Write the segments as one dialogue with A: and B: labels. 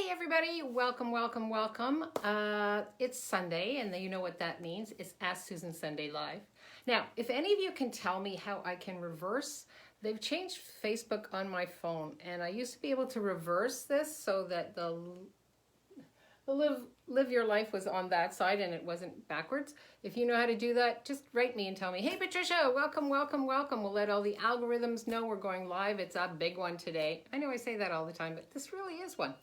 A: Hey everybody, welcome, welcome, welcome. It's Sunday, and you know what that means. It's Ask Susan Sunday Live. Now, if any of you can tell me how I can reverse, they've changed Facebook on my phone, and I used to be able to reverse this so that the live your life was on that side and it wasn't backwards. If you know how to do that, just write me and tell me, hey Patricia, welcome, welcome, welcome. We'll let all the algorithms know we're going live. It's a big one today. I know I say that all the time, but this really is one.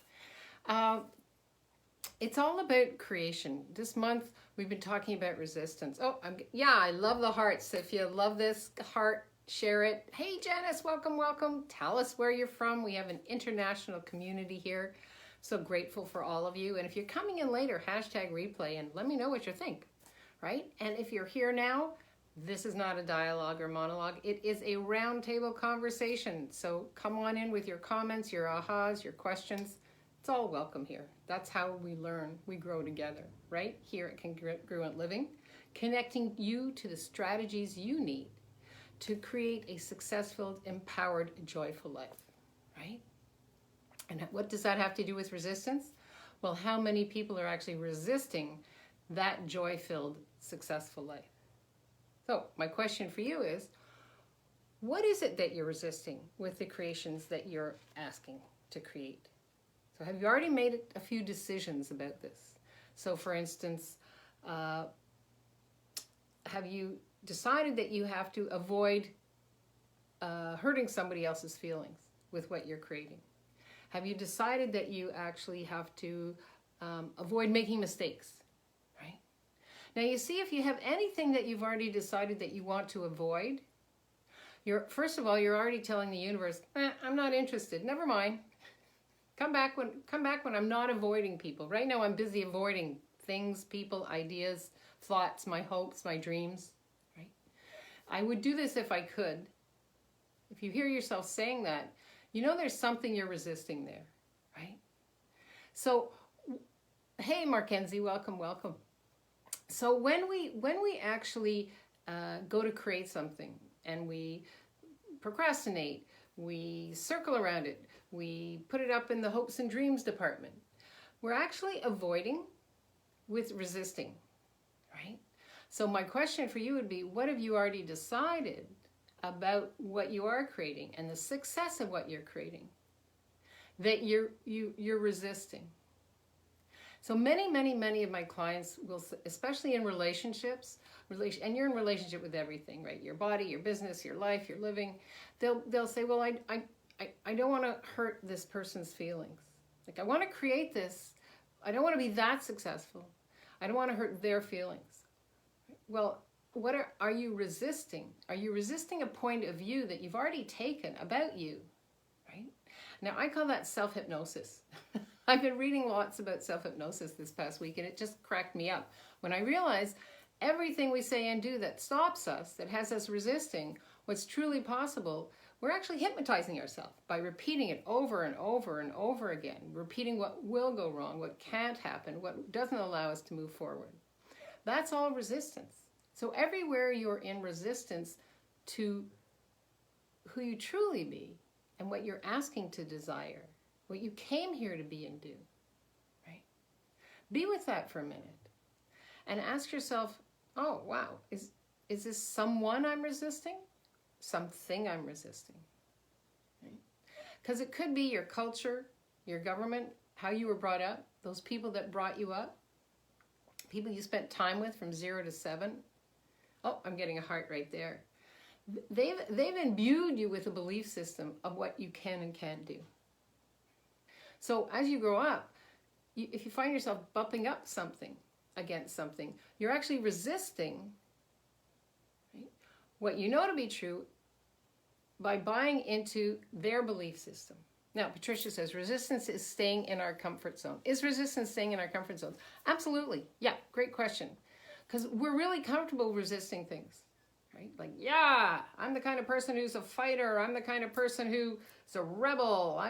A: It's all about creation. This month we've been talking about resistance. I love the hearts. If you love this heart, share it. Hey Janice, welcome, welcome. Tell us where you're from. We have an international community here. So grateful for all of you. And if you're coming in later, hashtag replay and let me know what you think, right? And if you're here now, this is not a dialogue or monologue. It is a roundtable conversation. So come on in with your comments, your ahas, your questions. It's all welcome here. That's how we learn. We grow together, right? Here at Congruent Living, connecting you to the strategies you need to create a successful, empowered, joyful life, right? And what does that have to do with resistance? Well, how many people are actually resisting that joy-filled, successful life? So my question for you is, what is it that you're resisting with the creations that you're asking to create? So have you already made a few decisions about this? So for instance, have you decided that you have to avoid hurting somebody else's feelings with what you're creating? Have you decided that you actually have to avoid making mistakes, right? Now you see, if you have anything that you've already decided that you want to avoid, first of all, you're already telling the universe, I'm not interested, never mind. Come back when I'm not avoiding people. Right now I'm busy avoiding things, people, ideas, thoughts, my hopes, my dreams, right? I would do this if I could. If you hear yourself saying that, you know there's something you're resisting there, right? So, hey Markenzie, welcome, welcome. So when we actually go to create something and we procrastinate, we circle around it, we put it up in the hopes and dreams department, we're actually avoiding with resisting, right? So my question for you would be, what have you already decided about what you are creating and the success of what you're creating that you're resisting? So many of my clients will, especially in relationships, and you're in relationship with everything, right? Your body, your business, your life, your living. They'll say, well, I don't want to hurt this person's feelings. Like, I want to create this. I don't want to be that successful. I don't want to hurt their feelings. Well, what are you resisting? Are you resisting a point of view that you've already taken about you, right? Now, I call that self-hypnosis. I've been reading lots about self-hypnosis this past week, and it just cracked me up when I realized everything we say and do that stops us, that has us resisting what's truly possible, we're actually hypnotizing ourselves by repeating it over and over and over again, repeating what will go wrong, what can't happen, what doesn't allow us to move forward. That's all resistance. So everywhere you're in resistance to who you truly be and what you're asking to desire, what you came here to be and do, right? Be with that for a minute and ask yourself, oh, wow, is this someone I'm resisting? Something I'm resisting, right? Because it could be your culture, your government, how you were brought up, those people that brought you up, people you spent time with from 0 to 7. Oh, I'm getting a heart right there. They've imbued you with a belief system of what you can and can't do. So as you grow up, if you find yourself bumping up something against something, you're actually resisting, right, what you know to be true by buying into their belief system. Now, Patricia says, resistance is staying in our comfort zone. Is resistance staying in our comfort zone? Absolutely. Yeah, great question. Because we're really comfortable resisting things, right? Like, yeah, I'm the kind of person who's a fighter. I'm the kind of person who's a rebel.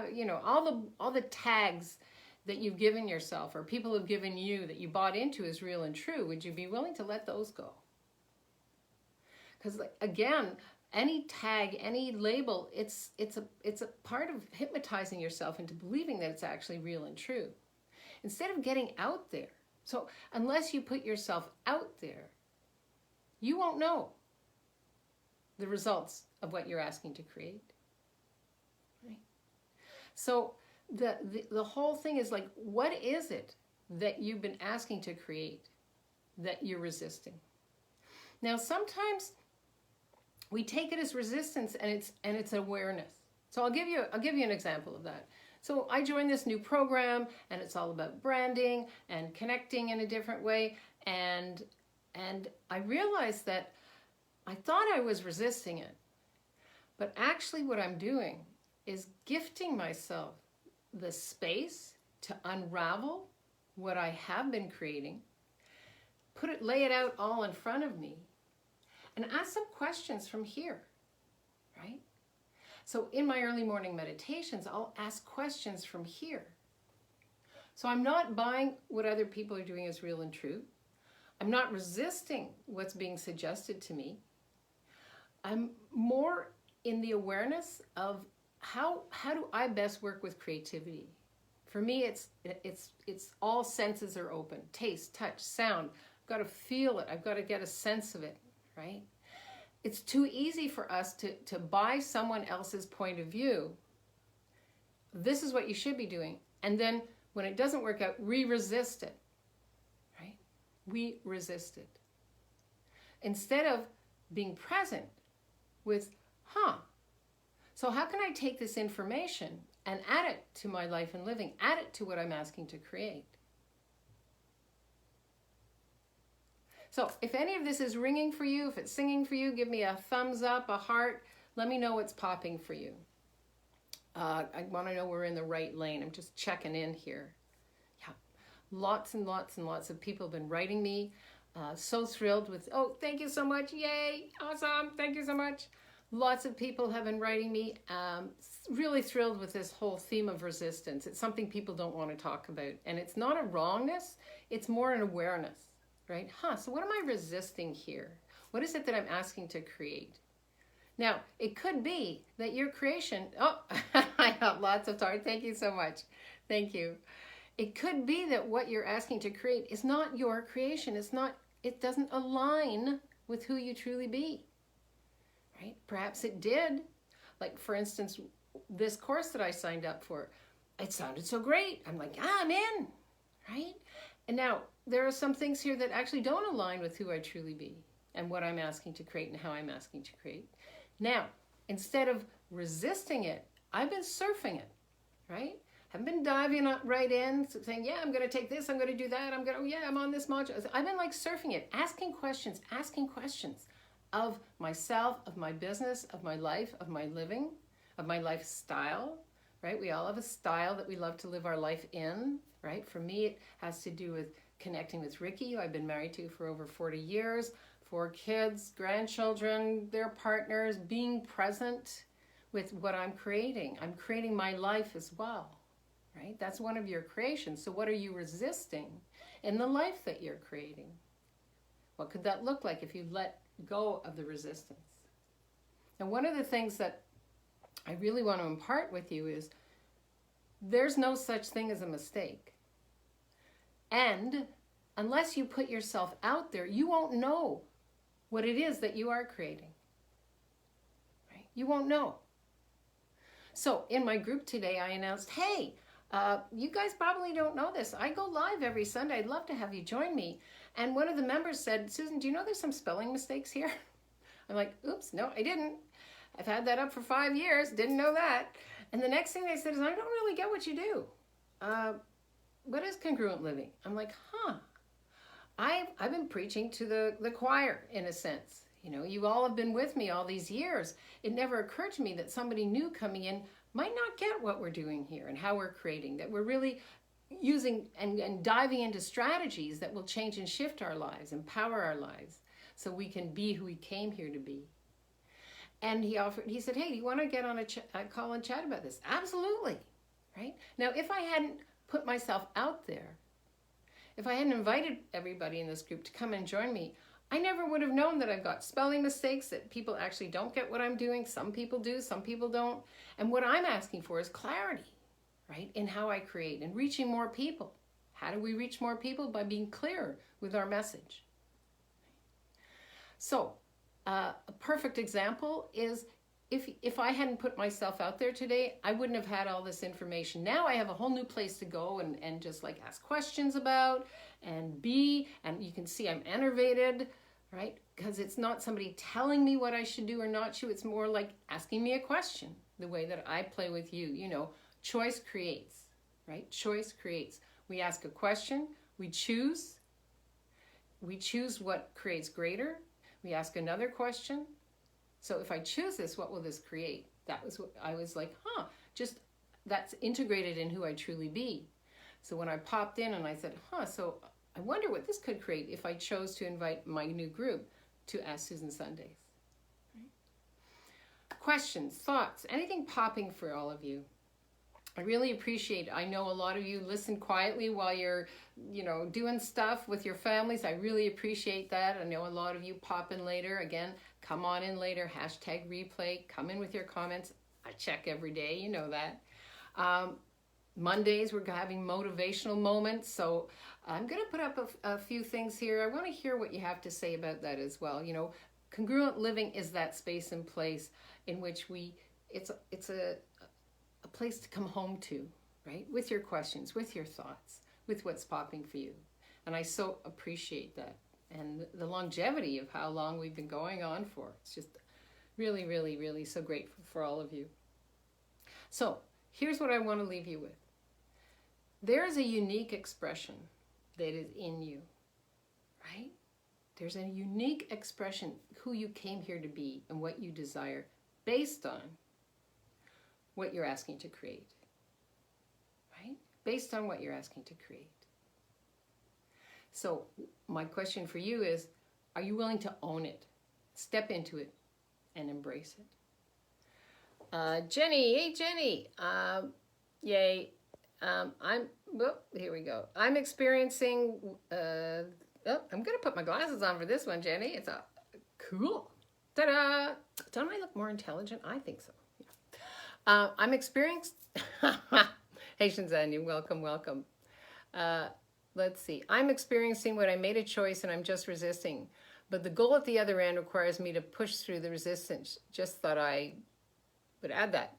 A: All the tags that you've given yourself or people have given you that you bought into as real and true. Would you be willing to let those go? Because, again, any tag, any label, it's a part of hypnotizing yourself into believing that it's actually real and true. instead of getting out there. So unless you put yourself out there, you won't know the results of what you're asking to create. Right? So the whole thing is like, what is it that you've been asking to create that you're resisting? Now, sometimes we take it as resistance, and it's awareness. So I'll give you an example of that. So I joined this new program, and it's all about branding and connecting in a different way, and I realized that I thought I was resisting it, but actually what I'm doing is gifting myself the space to unravel what I have been creating, lay it out all in front of me, and ask some questions from here, right? So in my early morning meditations, I'll ask questions from here. So I'm not buying what other people are doing as real and true. I'm not resisting what's being suggested to me. I'm more in the awareness of how do I best work with creativity. For me, it's all senses are open. Taste, touch, sound. I've got to feel it. I've got to get a sense of it, right? It's too easy for us to buy someone else's point of view. This is what you should be doing. And then when it doesn't work out, we resist it, right? We resist it. Instead of being present with, so how can I take this information and add it to my life and living, add it to what I'm asking to create? So if any of this is ringing for you, if it's singing for you, give me a thumbs up, a heart. Let me know what's popping for you. I want to know we're in the right lane. I'm just checking in here. Yeah, lots and lots and lots of people have been writing me. So thrilled with, thank you so much. Yay, awesome, thank you so much. Lots of people have been writing me. Really thrilled with this whole theme of resistance. It's something people don't want to talk about. And it's not a wrongness, it's more an awareness. Right? So what am I resisting here? What is it that I'm asking to create? Now, it could be that your creation, I got lots of time. Thank you so much. Thank you. It could be that what you're asking to create is not your creation. It doesn't align with who you truly be. Right? Perhaps it did. Like, for instance, this course that I signed up for, it sounded so great. I'm like, I'm in, right? And now, there are some things here that actually don't align with who I truly be and what I'm asking to create and how I'm asking to create. Now, instead of resisting it, I've been surfing it, right? I've been diving right in, saying, yeah, I'm going to take this, I'm going to do that, I'm on this module. I've been like surfing it, asking questions of myself, of my business, of my life, of my living, of my lifestyle, right? We all have a style that we love to live our life in, right? For me, it has to do with connecting with Ricky, who I've been married to for over 40 years, 4 kids, grandchildren, their partners, being present with what I'm creating. I'm creating my life as well, right? That's one of your creations. So what are you resisting in the life that you're creating? What could that look like if you let go of the resistance? And one of the things that I really want to impart with you is there's no such thing as a mistake. And unless you put yourself out there, you won't know what it is that you are creating. Right? You won't know. So in my group today, I announced, hey, you guys probably don't know this. I go live every Sunday. I'd love to have you join me. And one of the members said, Susan, do you know there's some spelling mistakes here? I'm like, oops, no, I didn't. I've had that up for 5 years. Didn't know that. And the next thing they said is, I don't really get what you do. What is congruent living? I'm like, I've been preaching to the choir in a sense. You know, you all have been with me all these years. It never occurred to me that somebody new coming in might not get what we're doing here and how we're creating, that we're really using and diving into strategies that will change and shift our lives, empower our lives, so we can be who we came here to be. And he said, hey, do you want to get on a call and chat about this? Absolutely, right? Now, if I hadn't put myself out there, if I hadn't invited everybody in this group to come and join me, I never would have known that I've got spelling mistakes, that people actually don't get what I'm doing. Some people do, some people don't. And what I'm asking for is clarity, right, in how I create and reaching more people. How do we reach more people? By being clear with our message. So a perfect example is if I hadn't put myself out there today, I wouldn't have had all this information. Now I have a whole new place to go and just like ask questions about and you can see I'm enervated, right? Because it's not somebody telling me what I should do or not do. It's more like asking me a question, the way that I play with you. You know, choice creates, right? Choice creates. We ask a question, we choose what creates greater. We ask another question. So if I choose this, what will this create? That was what I was like, just that's integrated in who I truly be. So when I popped in and I said, so I wonder what this could create if I chose to invite my new group to Ask Susan Sundays. Right? Questions, thoughts, anything popping for all of you? I really appreciate, I know a lot of you listen quietly while you're, doing stuff with your families. I really appreciate that. I know a lot of you pop in later. Again, come on in later, #replay, come in with your comments. I check every day, you know that. Mondays, we're having motivational moments. So I'm going to put up a few things here. I want to hear what you have to say about that as well. Congruent living is that space and place in which it's a place to come home to, right? With your questions, with your thoughts, with what's popping for you. And I so appreciate that. And the longevity of how long we've been going on for. It's just really, really, really so grateful for all of you. So here's what I want to leave you with. There's a unique expression that is in you, right? There's a unique expression, who you came here to be and what you desire based on what you're asking to create, right? Based on what you're asking to create. So my question for you is, are you willing to own it, step into it, and embrace it? Jenny, hey Jenny, yay. Here we go. I'm experiencing, I'm gonna put my glasses on for this one, Jenny. It's cool. Ta-da! Don't I look more intelligent? I think so. I'm experienced. Hey, Shinzan, welcome. Let's see. I'm experiencing what I made a choice and I'm just resisting. But the goal at the other end requires me to push through the resistance. Just thought I would add that.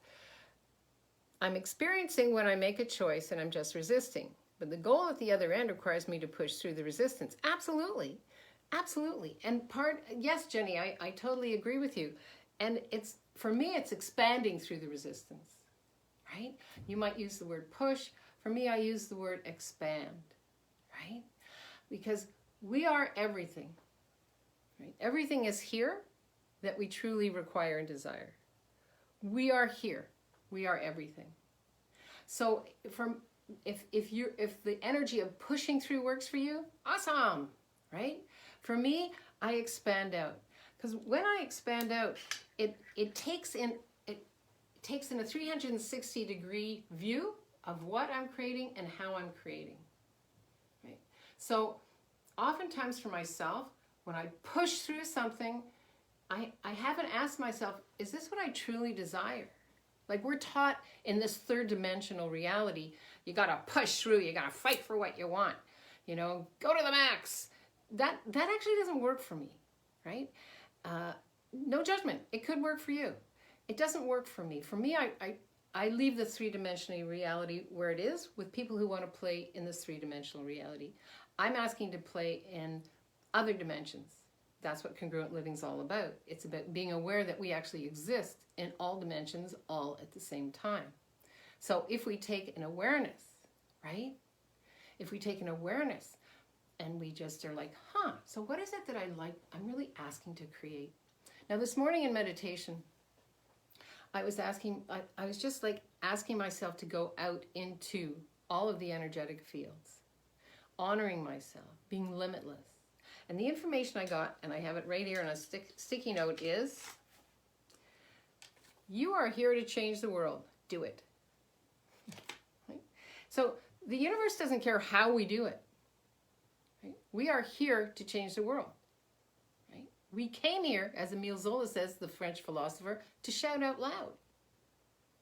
A: I'm experiencing when I make a choice and I'm just resisting. But the goal at the other end requires me to push through the resistance. Absolutely. Absolutely. And yes, Jenny, I totally agree with you. And for me, it's expanding through the resistance, right? You might use the word push. For me, I use the word expand, right? Because we are everything, right? Everything is here that we truly require and desire. We are here. We are everything. So if the energy of pushing through works for you, awesome, right? For me, I expand out. Because when I expand out, it takes in a 360-degree view of what I'm creating and how I'm creating. Right? So oftentimes for myself, when I push through something, I haven't asked myself, is this what I truly desire? Like we're taught in this third dimensional reality, you gotta push through, you gotta fight for what you want, go to the max. That actually doesn't work for me, right? No judgment. It could work for you. It doesn't work for me. For me, I leave the three-dimensional reality where it is with people who want to play in this three-dimensional reality. I'm asking to play in other dimensions. That's what congruent living is all about. It's about being aware that we actually exist in all dimensions all at the same time. So if we take an awareness, right? If we take an awareness and we just are like, so what is it that I'm really asking to create? Now this morning in meditation, I was just like asking myself to go out into all of the energetic fields, honoring myself, being limitless. And the information I got, and I have it right here on a sticky note, is you are here to change the world. Do it. Right? So the universe doesn't care how we do it. Right? We are here to change the world. Right? We came here, as Émile Zola says, the French philosopher, to shout out loud.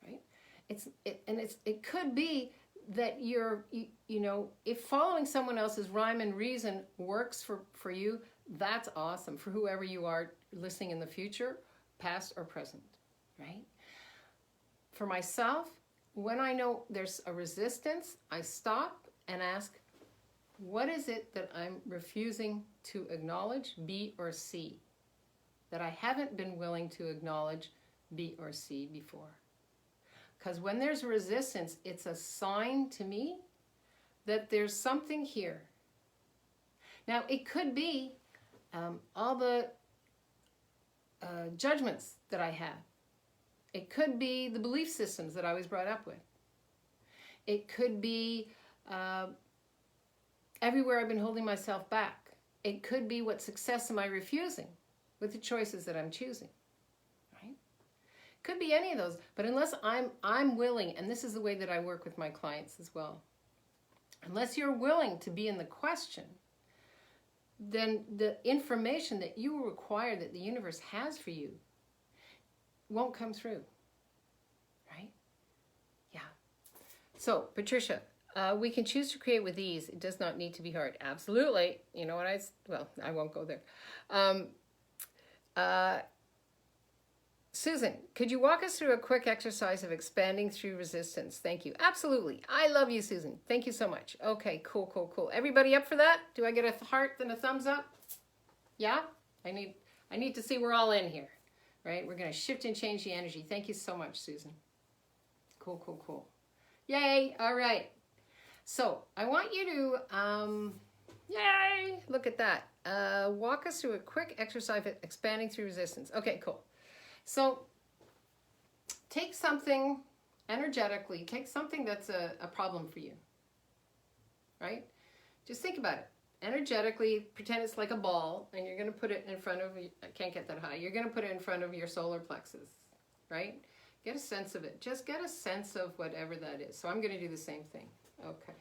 A: Right? It could be that you know, if following someone else's rhyme and reason works for you, that's awesome for whoever you are listening in the future, past or present, right? For myself, when I know there's a resistance, I stop and ask, what is it that I'm refusing to acknowledge, be, or see, that I haven't been willing to acknowledge, be, or see before? Because when there's resistance, it's a sign to me that there's something here. Now, it could be all the judgments that I have. It could be the belief systems that I was brought up with. It could be everywhere I've been holding myself back. It could be what success am I refusing with the choices that I'm choosing. Could be any of those, but unless I'm willing, and this is the way that I work with my clients as well, unless you're willing to be in the question, then the information that you require that the universe has for you won't come through, right? Yeah. So, Patricia, we can choose to create with ease. It does not need to be hard. Absolutely. You know what well, I won't go there. Susan, could you walk us through a quick exercise of expanding through resistance? Thank you. Absolutely. I love you, Susan. Thank you so much. Okay, cool, cool, cool. Everybody up for that? Do I get a heart and a thumbs up? Yeah? I need to see we're all in here, right? We're going to shift and change the energy. Thank you so much, Susan. Cool, cool, cool. Yay. All right. So I want you to, yay, look at that. Walk us through a quick exercise of expanding through resistance. Okay, cool. So take something energetically, take something that's a problem for you, right? Just think about it. Energetically, pretend it's like a ball and you're going to put it in front of, I can't get that high, you're going to put it in front of your solar plexus, right? Get a sense of it. Just get a sense of whatever that is. So I'm going to do the same thing. Okay.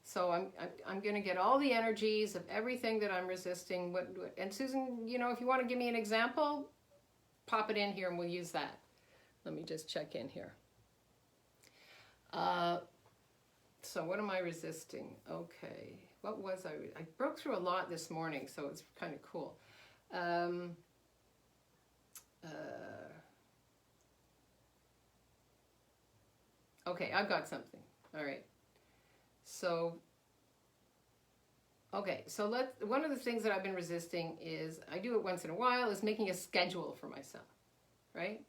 A: So I'm going to get all the energies of everything that I'm resisting. And Susan, you know, if you want to give me an example, pop it in here and we'll use that. Let me just check in here. So what am I resisting? Okay. What was I broke through a lot this morning, so it's kind of cool. Okay, I've got something. All right. So, okay, so one of the things that I've been resisting is, I do it once in a while, is making a schedule for myself, right?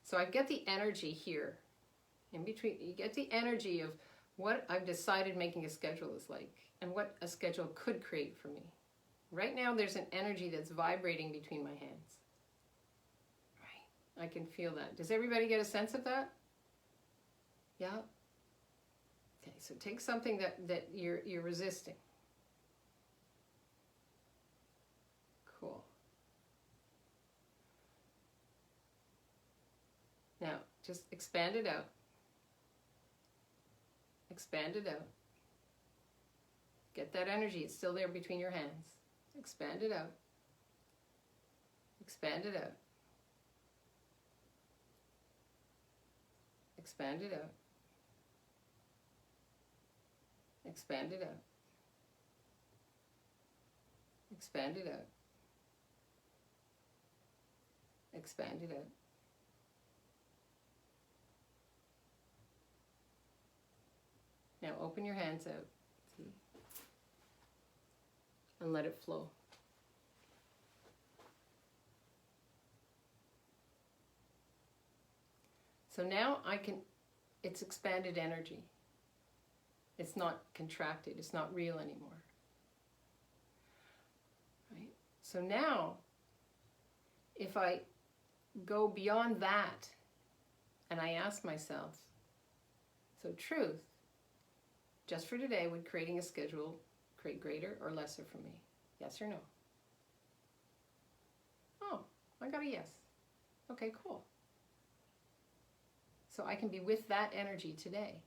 A: So I get the energy here, in between, you get the energy of what I've decided making a schedule is like, and what a schedule could create for me. Right now there's an energy that's vibrating between my hands, right? I can feel that. Does everybody get a sense of that? Yeah? Okay, so take something that you're resisting. Cool. Now, just expand it out. Expand it out. Get that energy. It's still there between your hands. Expand it out. Expand it out. Expand it out. Expand it out. Expand it out. Expand it out. Now open your hands out. See? And let it flow. So now it's expanded energy. It's not contracted. It's not real anymore. Right? So now, if I go beyond that and I ask myself, so truth, just for today, would creating a schedule create greater or lesser for me? Yes or no? Oh, I got a yes. Okay, cool. So I can be with that energy today.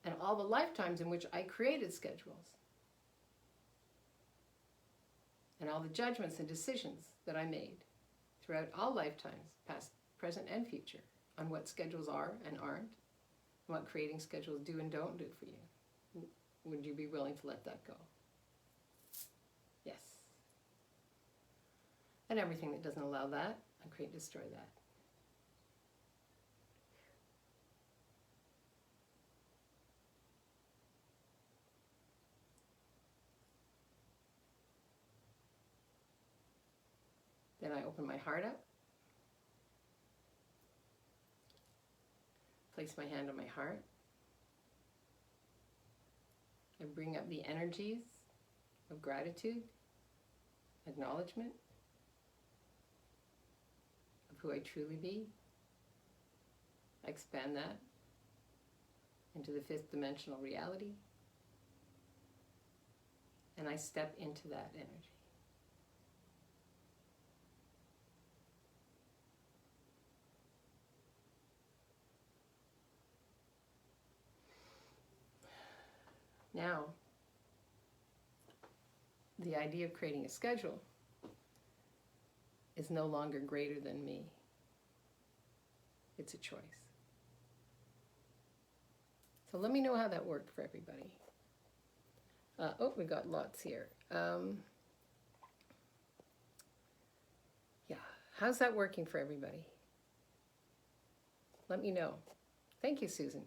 A: And all the lifetimes in which I created schedules. And all the judgments and decisions that I made throughout all lifetimes, past, present, and future. on what schedules are and aren't, and what creating schedules do and don't do for you. Would you be willing to let that go? Yes. And everything that doesn't allow that, uncreate and destroy that. Then I open my heart up, place my hand on my heart. I bring up the energies of gratitude, acknowledgement of who I truly be. I expand that into the fifth dimensional reality, and I step into that energy. Now, the idea of creating a schedule is no longer greater than me. It's a choice. So let me know how that worked for everybody. Oh, we got lots here. Yeah, how's that working for everybody? Let me know. Thank you, Susan.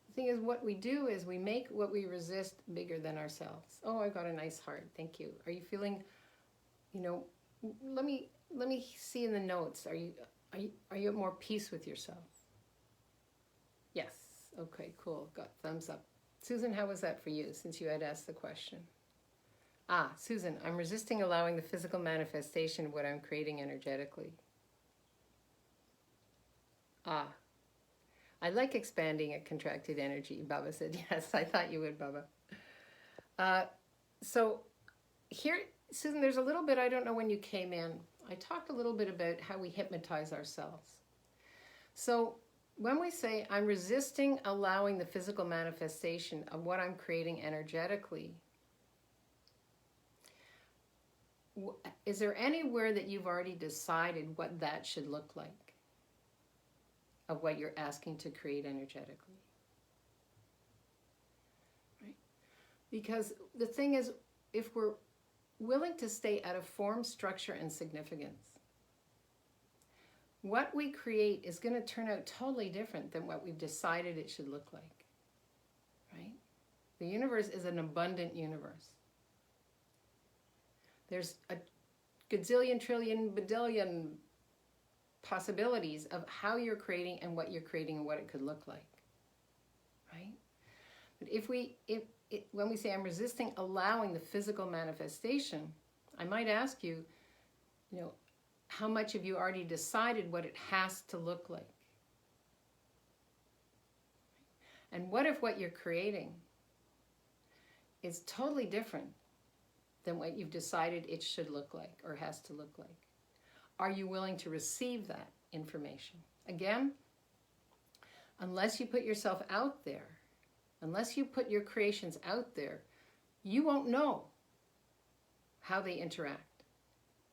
A: The thing is, what we do is we make what we resist bigger than ourselves. Oh, I got a nice heart. Thank you. Are you feeling, let me see in the notes. Are you at more peace with yourself? Yes. Okay, cool. Got thumbs up. Susan, how was that for you since you had asked the question? Susan, I'm resisting allowing the physical manifestation of what I'm creating energetically. I like expanding a contracted energy, Baba said. Yes, I thought you would, Baba. So here, Susan, there's a little bit, I don't know when you came in. I talked a little bit about how we hypnotize ourselves. So when we say, I'm resisting allowing the physical manifestation of what I'm creating energetically, is there anywhere that you've already decided what that should look like? Of what you're asking to create energetically. Right? Because the thing is, if we're willing to stay out of form, structure, and significance, what we create is going to turn out totally different than what we've decided it should look like. Right? The universe is an abundant universe. There's a gazillion, trillion, badillion possibilities of how you're creating and what you're creating and what it could look like, right? But when we say I'm resisting allowing the physical manifestation, I might ask you, how much have you already decided what it has to look like? And what if what you're creating is totally different than what you've decided it should look like or has to look like? Are you willing to receive that information? Again, unless you put yourself out there, unless you put your creations out there, you won't know how they interact,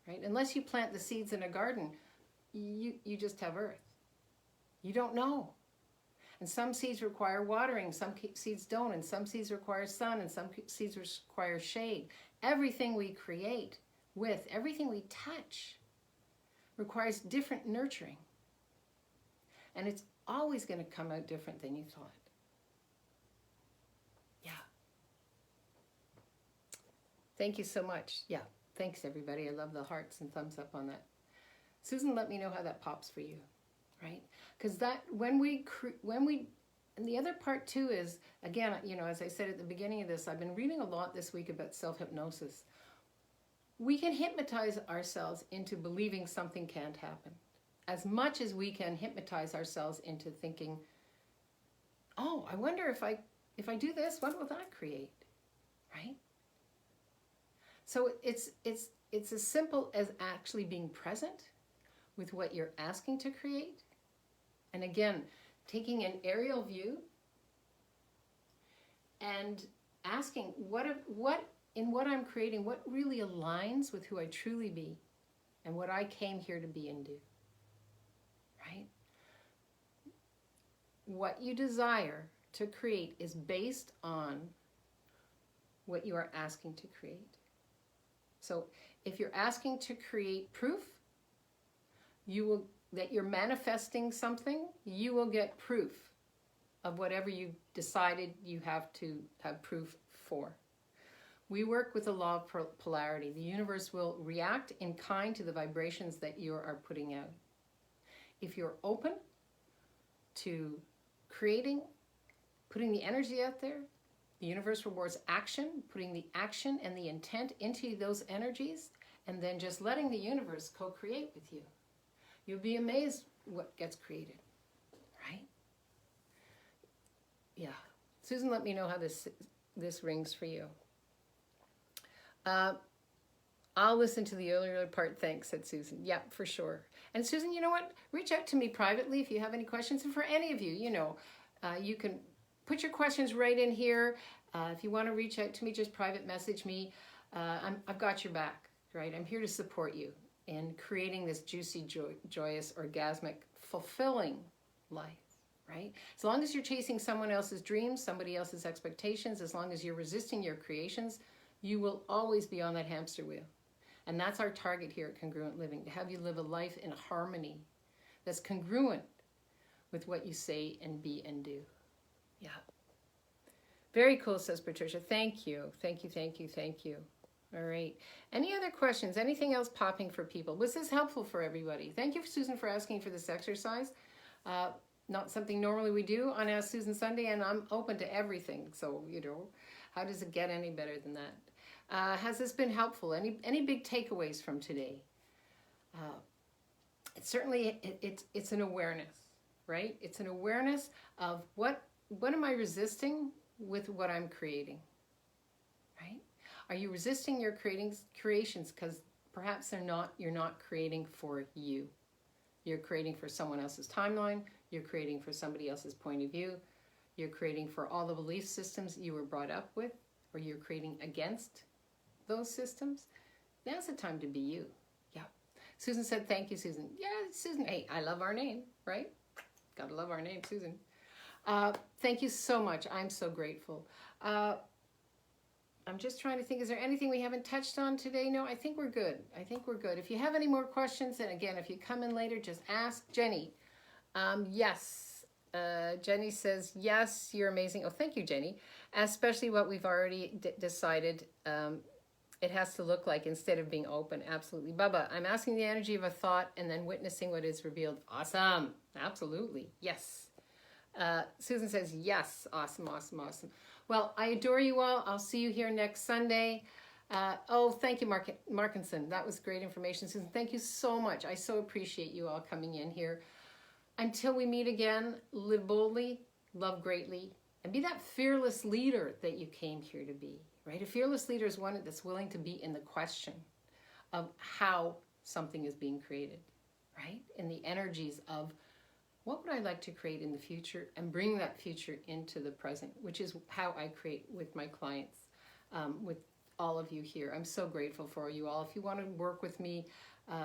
A: right? Unless you plant the seeds in a garden, you just have earth. You don't know. And some seeds require watering, some seeds don't, and some seeds require sun, and some seeds require shade. Everything we create with, everything we touch, requires different nurturing. And it's always going to come out different than you thought. Yeah. Thank you so much. Yeah. Thanks, everybody. I love the hearts and thumbs up on that. Susan, let me know how that pops for you, right? Because that, when we, and the other part too is, again, as I said at the beginning of this, I've been reading a lot this week about self-hypnosis. We can hypnotize ourselves into believing something can't happen, as much as we can hypnotize ourselves into thinking, oh, I wonder if I do this, what will that create, right? So it's as simple as actually being present with what you're asking to create. And again, taking an aerial view and asking what in what I'm creating, what really aligns with who I truly be, and what I came here to be and do, right? What you desire to create is based on what you are asking to create. So if you're asking to create proof, that you're manifesting something, you will get proof of whatever you decided you have to have proof for. We work with the law of polarity. The universe will react in kind to the vibrations that you are putting out. If you're open to creating, putting the energy out there, the universe rewards action, putting the action and the intent into those energies, and then just letting the universe co-create with you. You'll be amazed what gets created, right? Yeah. Susan, let me know how this rings for you. I'll listen to the earlier part. Thanks, said Susan. Yeah, for sure. And Susan, you know what? Reach out to me privately if you have any questions. And for any of you, you can put your questions right in here. If you want to reach out to me, just private message me. I've got your back, right? I'm here to support you in creating this juicy, joyous, orgasmic, fulfilling life, right? As long as you're chasing someone else's dreams, somebody else's expectations, as long as you're resisting your creations, you will always be on that hamster wheel. And that's our target here at Congruent Living, to have you live a life in harmony that's congruent with what you say and be and do. Yeah. Very cool, says Patricia. Thank you. Thank you, thank you, thank you. All right. Any other questions? Anything else popping for people? Was this helpful for everybody? Thank you, Susan, for asking for this exercise. Not something normally we do on Ask Susan Sunday, and I'm open to everything. So, how does it get any better than that? Has this been helpful? Any big takeaways from today? It's certainly, it's an awareness, right? It's an awareness of what am I resisting with what I'm creating, right? Are you resisting your creations because perhaps you're not creating for you? You're creating for someone else's timeline. You're creating for somebody else's point of view. You're creating for all the belief systems you were brought up with, or you're creating against those systems. Now's the time to be you. Yeah. Susan said, thank you, Susan. Yeah, Susan. Hey, I love our name, right? Gotta love our name, Susan. Thank you so much. I'm so grateful. I'm just trying to think, is there anything we haven't touched on today? No, I think we're good. I think we're good. If you have any more questions, and again, if you come in later, just ask Jenny. Yes. Jenny says, yes, you're amazing. Oh, thank you, Jenny. Especially what we've already decided it has to look like instead of being open. Absolutely. Bubba, I'm asking the energy of a thought and then witnessing what is revealed. Awesome. Absolutely. Yes. Susan says, yes. Awesome, awesome, awesome. Well, I adore you all. I'll see you here next Sunday. Thank you, Markinson. That was great information. Susan, thank you so much. I so appreciate you all coming in here. Until we meet again, live boldly, love greatly, and be that fearless leader that you came here to be, right? A fearless leader is one that's willing to be in the question of how something is being created, right? In the energies of what would I like to create in the future, and bring that future into the present, which is how I create with my clients, with all of you here. I'm so grateful for you all. If you want to work with me,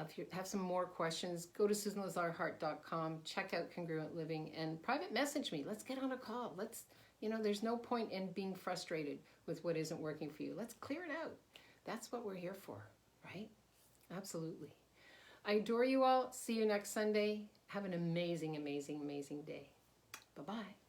A: if you have some more questions, go to SusanLazarHart.com, check out Congruent Living, and private message me. Let's get on a call. There's no point in being frustrated with what isn't working for you. Let's clear it out. That's what we're here for, right? Absolutely. I adore you all. See you next Sunday. Have an amazing, amazing, amazing day. Bye-bye.